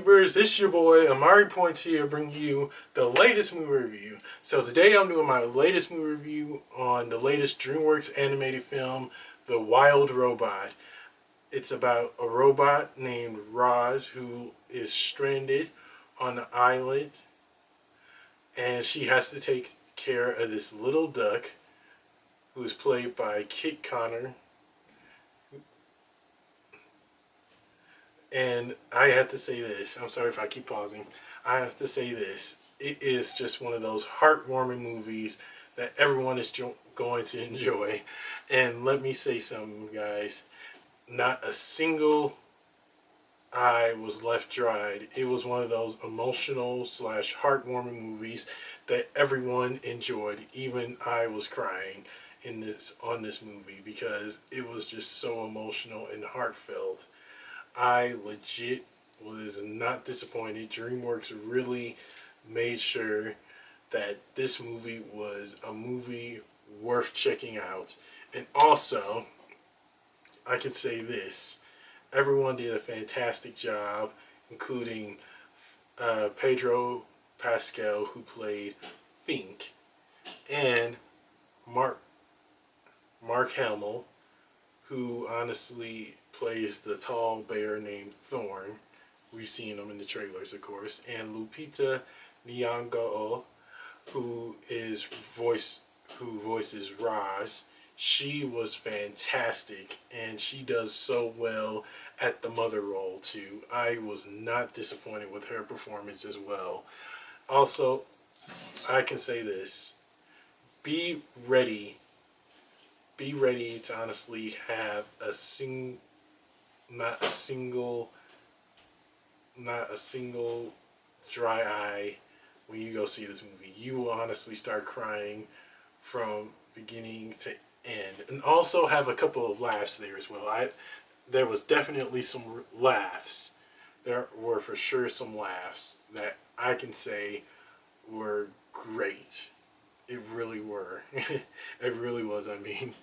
YouTubers, it's your boy Amari Points here, bringing you the latest movie review. So today I'm doing my latest movie review on the latest DreamWorks animated film, The Wild Robot. It's about a robot named Roz who is stranded on an island, and she has to take care of this little duck who is played by Kit Connor. And I have to say this. I'm sorry if I keep pausing. I have to say this. It is just one of those heartwarming movies that everyone is going to enjoy. And let me say something, guys. Not a single eye was left dried. It was one of those emotional / heartwarming movies that everyone enjoyed. Even I was crying on this movie because it was just so emotional and heartfelt. I legit was not disappointed. DreamWorks really made sure that this movie was a movie worth checking out. And also, I can say this. Everyone did a fantastic job, including Pedro Pascal, who played Fink, and Mark Hamill, who honestly plays the tall bear named Thorn. We've seen him in the trailers, of course. And Lupita Nyong'o, who voices Roz. She was fantastic, and she does so well at the mother role too. I was not disappointed with her performance as well. Also, I can say this: be ready to honestly have not a single dry eye when you go see this movie. You will honestly start crying from beginning to end, and also have a couple of laughs there as well. There was definitely some laughs. There were for sure some laughs that I can say were great. It really were. It really was, I mean.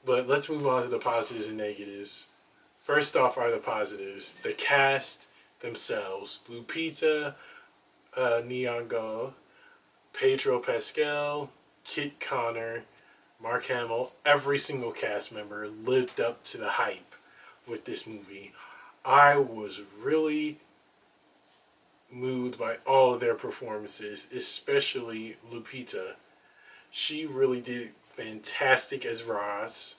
But let's move on to the positives and negatives. First off are the positives. The cast themselves. Lupita Nyong'o, Pedro Pascal, Kit Connor, Mark Hamill. Every single cast member lived up to the hype with this movie. I was really moved by all of their performances, especially Lupita. She really did fantastic as Roz,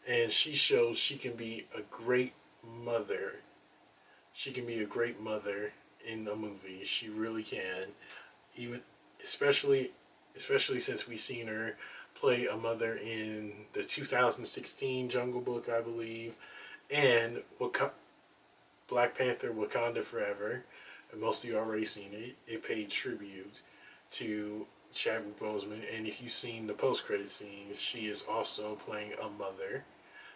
and she shows she can be a great mother. She can be a great mother in a movie. She really can. Even especially since we've seen her play a mother in the 2016 Jungle Book, I believe, and Black Panther: Wakanda Forever. And most of you already seen it. It paid tribute to Chadwick Boseman, and if you've seen the post-credit scenes, she is also playing a mother.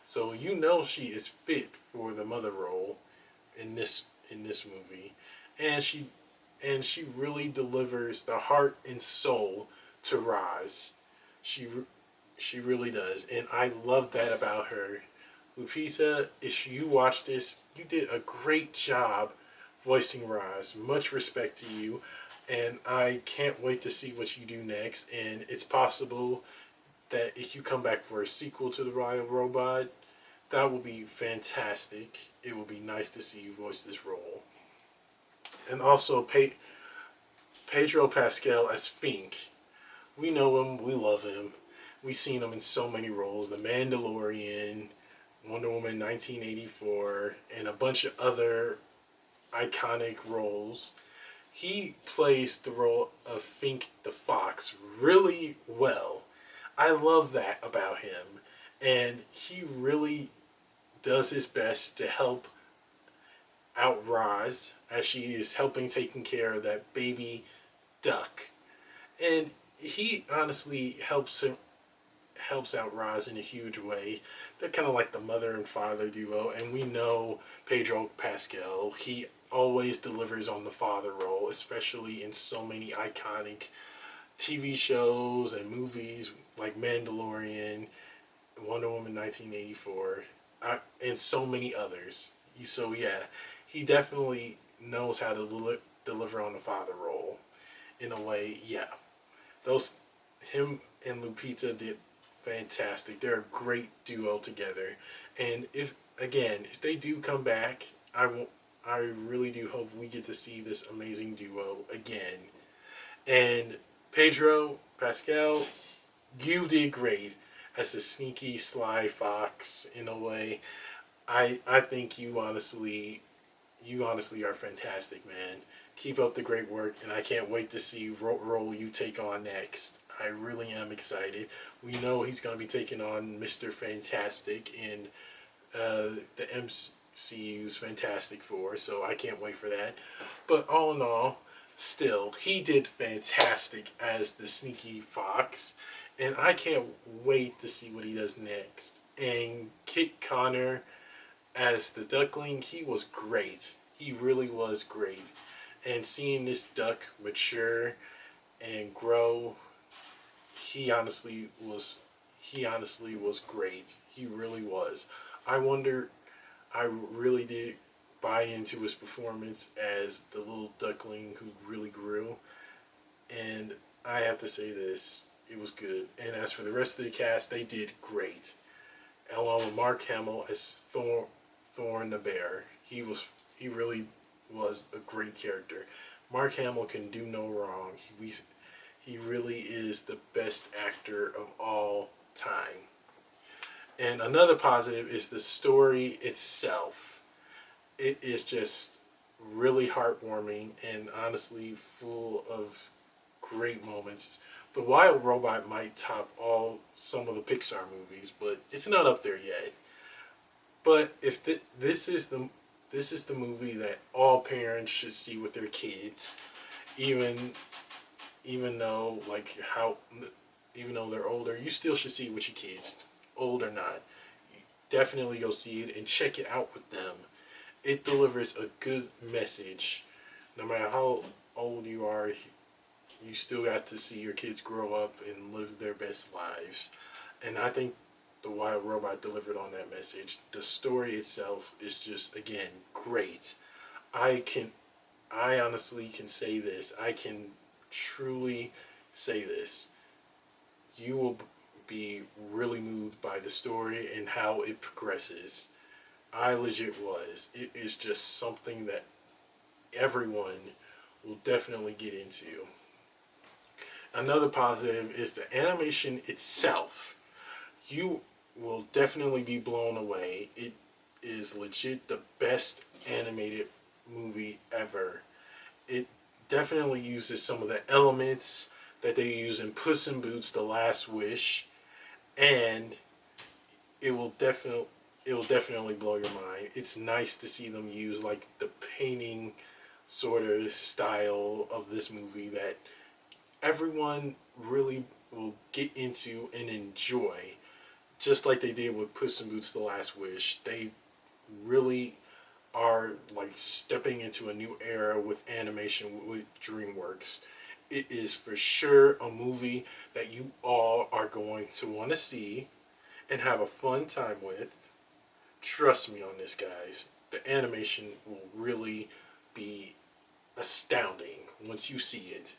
So you know she is fit for the mother role in this movie, and she really delivers the heart and soul to Roz. She really does, and I love that about her. Lupita, if you watch this, you did a great job voicing Roz. Much respect to you, and I can't wait to see what you do next. And it's possible that if you come back for a sequel to The Wild Robot, that will be fantastic. It will be nice to see you voice this role. And also Pedro Pascal as Fink. We know him, we love him. We've seen him in so many roles. The Mandalorian, Wonder Woman 1984, and a bunch of other iconic roles. He plays the role of Fink the Fox really well. I love that about him. And he really does his best to help out Roz as she is helping taking care of that baby duck. And he honestly helps out Roz in a huge way. They're kind of like the mother and father duo, and we know Pedro Pascal. He always delivers on the father role, especially in so many iconic TV shows and movies like Mandalorian, Wonder Woman 1984, and so many others. So yeah, he definitely knows how to deliver on the father role in a way. Yeah, those him and Lupita did fantastic. They're a great duo together, and if they do come back, I really do hope we get to see this amazing duo again. And Pedro Pascal, you did great as the sneaky, sly fox in a way. I think you honestly are fantastic, man. Keep up the great work, and I can't wait to see what role you take on next. I really am excited. We know he's going to be taking on Mr. Fantastic in the MCU's Fantastic Four, so I can't wait for that. But all in all, still, he did fantastic as the sneaky fox, and I can't wait to see what he does next. And Kit Connor as the duckling, he was great. He really was great. And seeing this duck mature and grow, he honestly was he honestly was great. He really was. I wonder I really did buy into his performance as the little duckling who really grew. And I have to say this, it was good. And as for the rest of the cast, they did great. Along with Mark Hamill as Thorn the Bear. He really was a great character. Mark Hamill can do no wrong. He really is the best actor of all time. And another positive is the story itself. It is just really heartwarming and honestly full of great moments. The Wild Robot might top all some of the Pixar movies, but it's not up there yet. But if this is the movie that all parents should see with their kids, even even though like how even though they're older, you still should see it with your kids, old or not. Definitely go see it and check it out with them. It delivers a good message. No matter how old you are, you still got to see your kids grow up and live their best lives. And I think The Wild Robot delivered on that message. The story itself is just again great. I can I honestly can say this. I can truly say this. You will be really moved by the story and how it progresses. I legit was. It is just something that everyone will definitely get into. Another positive is the animation itself. You will definitely be blown away. It is legit the best animated movie ever. It definitely uses some of the elements that they use in Puss in Boots: The Last Wish, and it will definitely blow your mind. It's nice to see them use like the painting sort of style of this movie that everyone really will get into and enjoy, just like they did with Puss in Boots: The Last Wish. They really are like stepping into a new era with animation with DreamWorks. It is for sure a movie that you all are going to want to see and have a fun time with. Trust me on this, guys. The animation will really be astounding once you see it.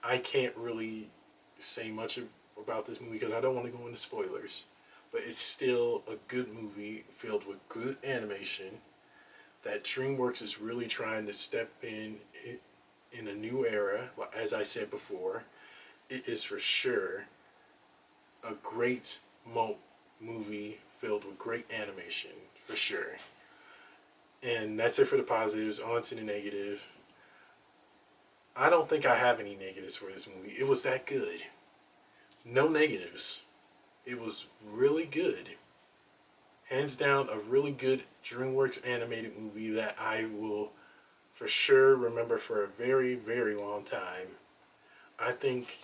I can't really say much about this movie because I don't want to go into spoilers. But it's still a good movie filled with good animation that DreamWorks is really trying to step in a new era. As I said before, it is for sure a great movie filled with great animation, for sure. And that's it for the positives. On to the negative. I don't think I have any negatives for this movie. It was that good. No negatives. It was really good. Hands down, a really good DreamWorks animated movie that I will for sure remember for a very, very long time. I think,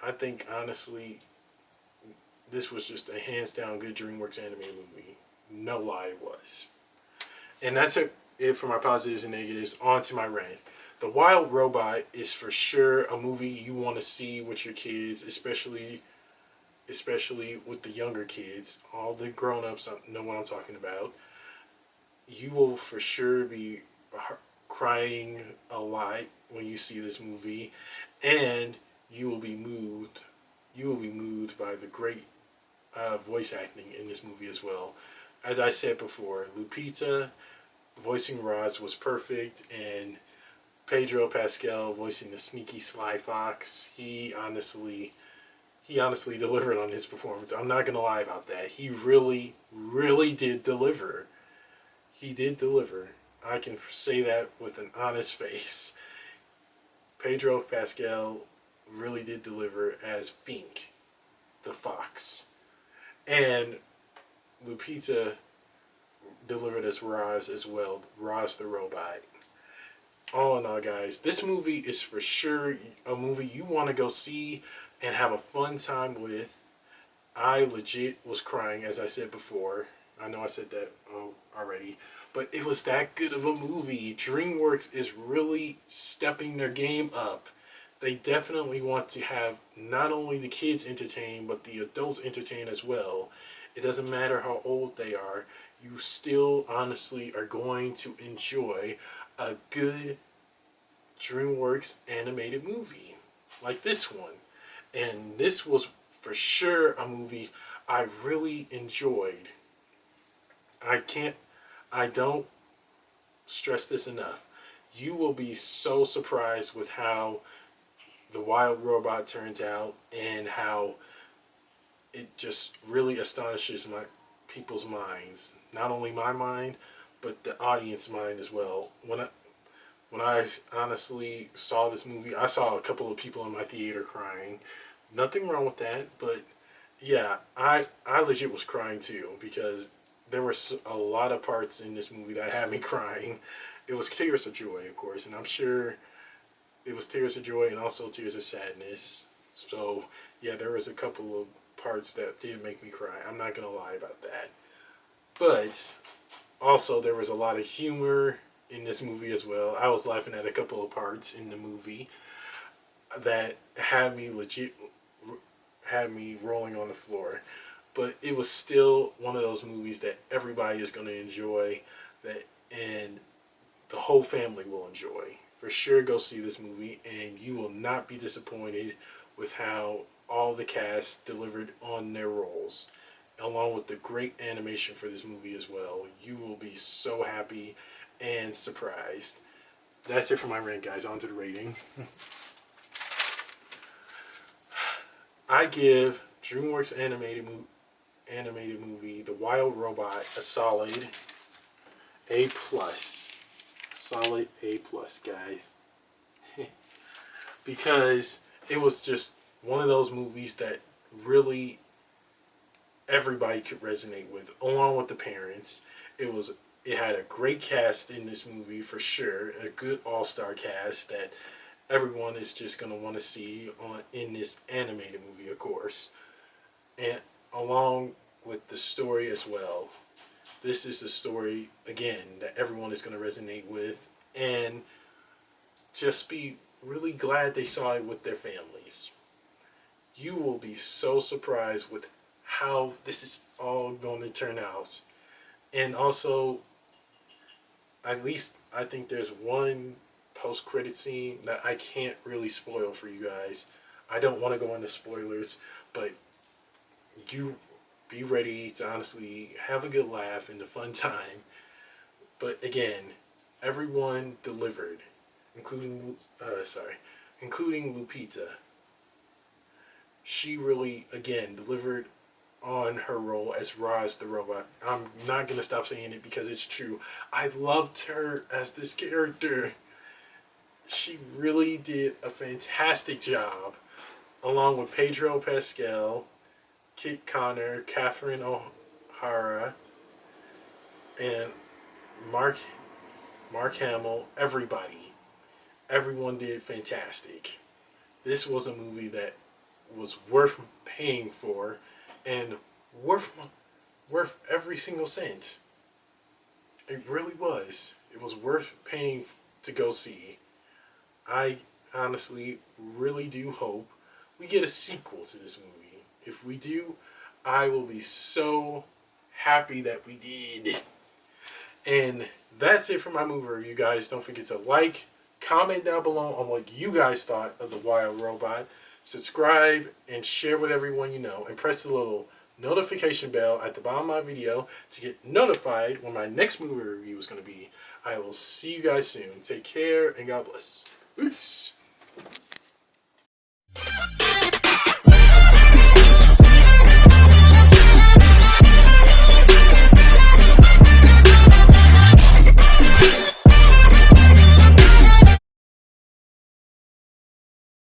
I think honestly, this was just a hands down good DreamWorks animated movie. No lie, it was. And that's it for my positives and negatives. On to my rant. The Wild Robot is for sure a movie you want to see with your kids, especially with the younger kids. All the grown ups know what I'm talking about. You will for sure be crying a lot when you see this movie, and you will be moved. You will be moved by the great voice acting in this movie as well. As I said before, Lupita voicing Roz was perfect, and Pedro Pascal voicing the sneaky sly fox. He honestly delivered on his performance. I'm not gonna lie about that. He really, really did deliver. He did deliver. I can say that with an honest face. Pedro Pascal really did deliver as Fink, the fox, and Lupita delivered as Roz as well, Roz the robot. All in all, guys, this movie is for sure a movie you want to go see and have a fun time with. I legit was crying, as I said before. I know I said that already, but it was that good of a movie. DreamWorks is really stepping their game up. They definitely want to have not only the kids entertained, but the adults entertained as well. It doesn't matter how old they are, you still honestly are going to enjoy a good DreamWorks animated movie like this one. And this was for sure a movie I really enjoyed. I can't, I don't stress this enough. You will be so surprised with how the wild robot turns out and how it just really astonishes my people's minds. Not only my mind, but the audience mind as well. When I honestly saw this movie, I saw a couple of people in my theater crying. Nothing wrong with that, but yeah, I legit was crying too because there were a lot of parts in this movie that had me crying. It was tears of joy, of course, and I'm sure it was tears of joy and also tears of sadness. So yeah, there was a couple of parts that did make me cry. I'm not gonna lie about that. But also there was a lot of humor in this movie as well. I was laughing at a couple of parts in the movie that had me rolling on the floor. But it was still one of those movies that everybody is going to enjoy, that and the whole family will enjoy. For sure, go see this movie, and you will not be disappointed with how all the cast delivered on their roles, along with the great animation for this movie as well. You will be so happy and surprised. That's it for my rant, guys. On to the rating. I give DreamWorks animated movie The Wild Robot a solid A plus. Solid A plus, guys. Because it was just one of those movies that really everybody could resonate with, along with the parents. It had a great cast in this movie for sure, a good all-star cast that everyone is just gonna want to see on in this animated movie, of course, and along with the story as well. This is a story again that everyone is gonna resonate with, and just be really glad they saw it with their families. You will be so surprised with how this is all going to turn out. And also, at least I think there's one post credit scene that I can't really spoil for you guys. I don't want to go into spoilers, but you be ready to honestly have a good laugh and a fun time. But again, everyone delivered, including Lupita. She really again delivered on her role as Roz the robot. I'm not gonna stop saying it because it's true. I loved her as this character. She really did a fantastic job, along with Pedro Pascal, Kit Connor, Catherine O'Hara, and Mark Mark Hamill. Everyone did fantastic. This was a movie that was worth paying for, and worth every single cent. It really was. It was worth paying to go see. I honestly really do hope we get a sequel to this movie. If we do, I will be so happy that we did. And that's it for my movie review, guys. Don't forget to like, comment down below on what you guys thought of The Wild Robot. Subscribe and share with everyone you know. And press the little notification bell at the bottom of my video to get notified when my next movie review is going to be. I will see you guys soon. Take care and God bless. Peace.